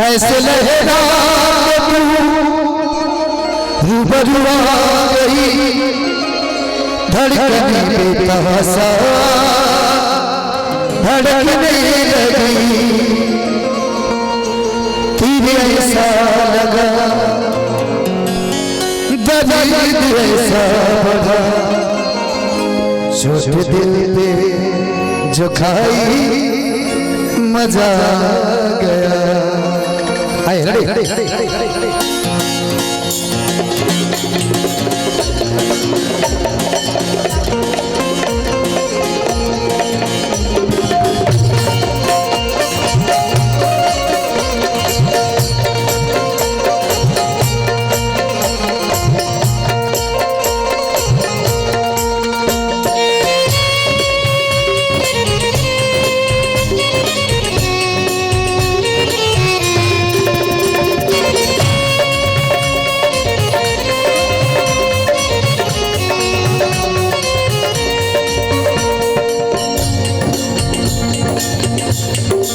ऐसे लहरा रूबरू आ गई धड़कने बेतहासा धड़कने लगी तुझे ऐसा लगा दर्द ऐसा बढ़ा चोट दिल पे जो खाई मजा गया। आए रेडी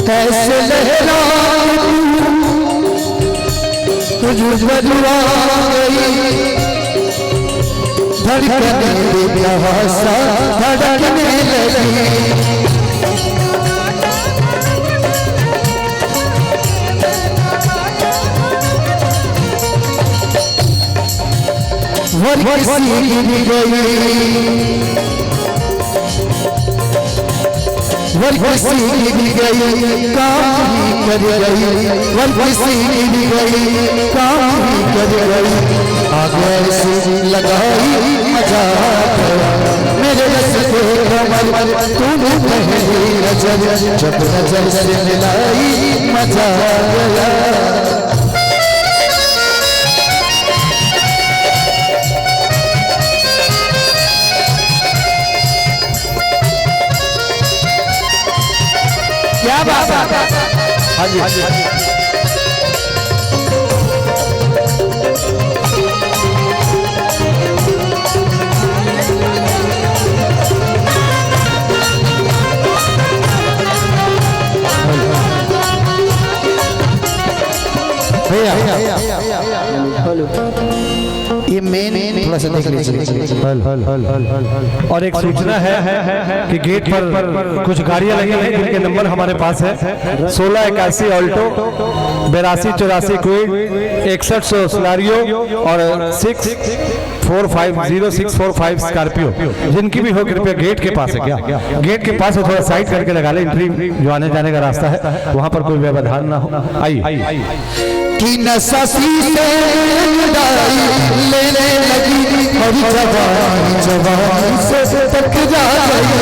कैसे लहरा रूबरू आ गई धड़कने बेतहासा धड़कने लगी वर्षी भी गई काम ही कर गई वर्षी भी गई काम ही कर गई आगे से लगाई मजा मेरे रस के कमर तूने पहली नजर जब नजर से मिलाई मजा गया। क्या बात है? हाँ जी हाँ जी ये मेन थोड़ा सा देख लीजिए। और एक सूचना है कि गेट पर कुछ गाड़ियां लगी हैं जिनके नंबर हमारे पास है 1681 ऑल्टो 8284 क्विड 6100 सोलारियो और 6450645 स्कॉर्पियो जिनकी भी हो कृपया गेट के पास है। क्या गेट के पास है थोड़ा साइड करके लगा ले एंट्री जो आने जाने का रास्ता है वहां पर कोई व्यवधान ना हो। आइए कि नशा से लेने लगी और जवान से टकरा गई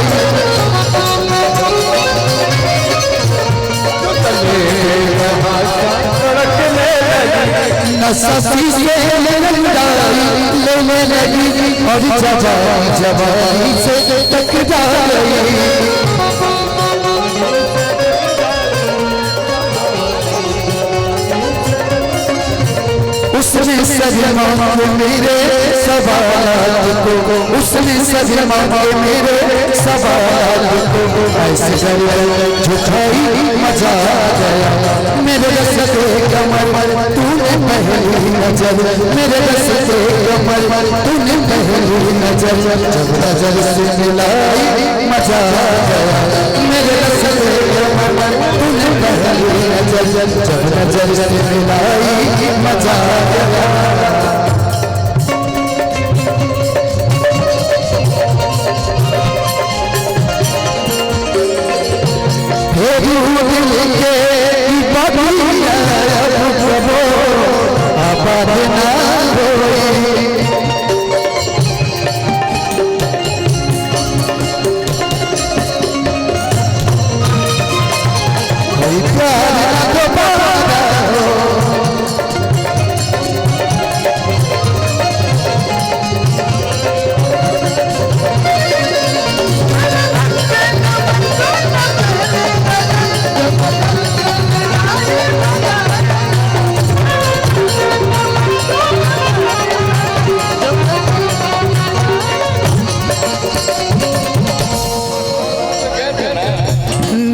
नशा से लेने लगी और जवान से टकरा गई उसने सजमा मेरे सवाल को उसने सजमा मेरे सवाल को ऐसे झुकाई मजा गया मेरे रस के कमर तूने पहली नजर मेरे रस के कमर तूने पहली नजर जब नजर से मिलाई मजा गया मेरे रस के कमर तूने पहली नजर जब नजर से मिलाई मजा गया।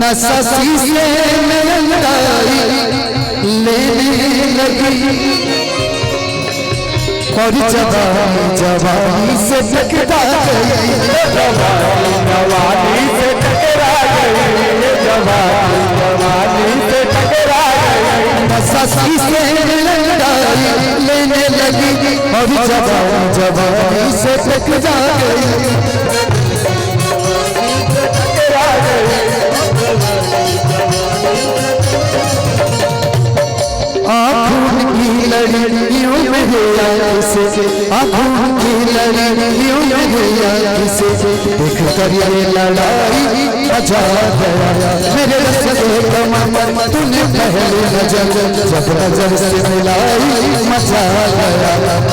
नशा से लेने लगी और जवानी से टकरा गई, जवानी से टकरा गई, जवानी से टकरा गई, ससी से लड़ाई लेने लगी और जवानी से टकरा गई। आँखों की लड़ियों में आँख से, आँखों की लड़ियों में आँख से देख कर ये लड़ाई मचा गया। मेरे रस्ते कमर तूने पहली नजर जब नजर से मिलाई मचा गया।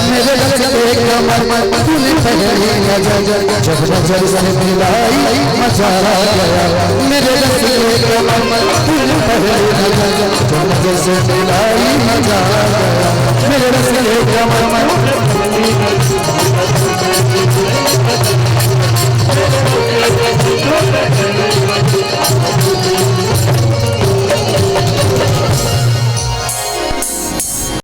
मेरे रस्ते कमर तूने पहली नजर जब नजर से मिलाई मचा गया। मेरे रस्ते कमर तूने पहली नजर जब नजर से मिलाई मचा गया। मेरे रस्ते कमर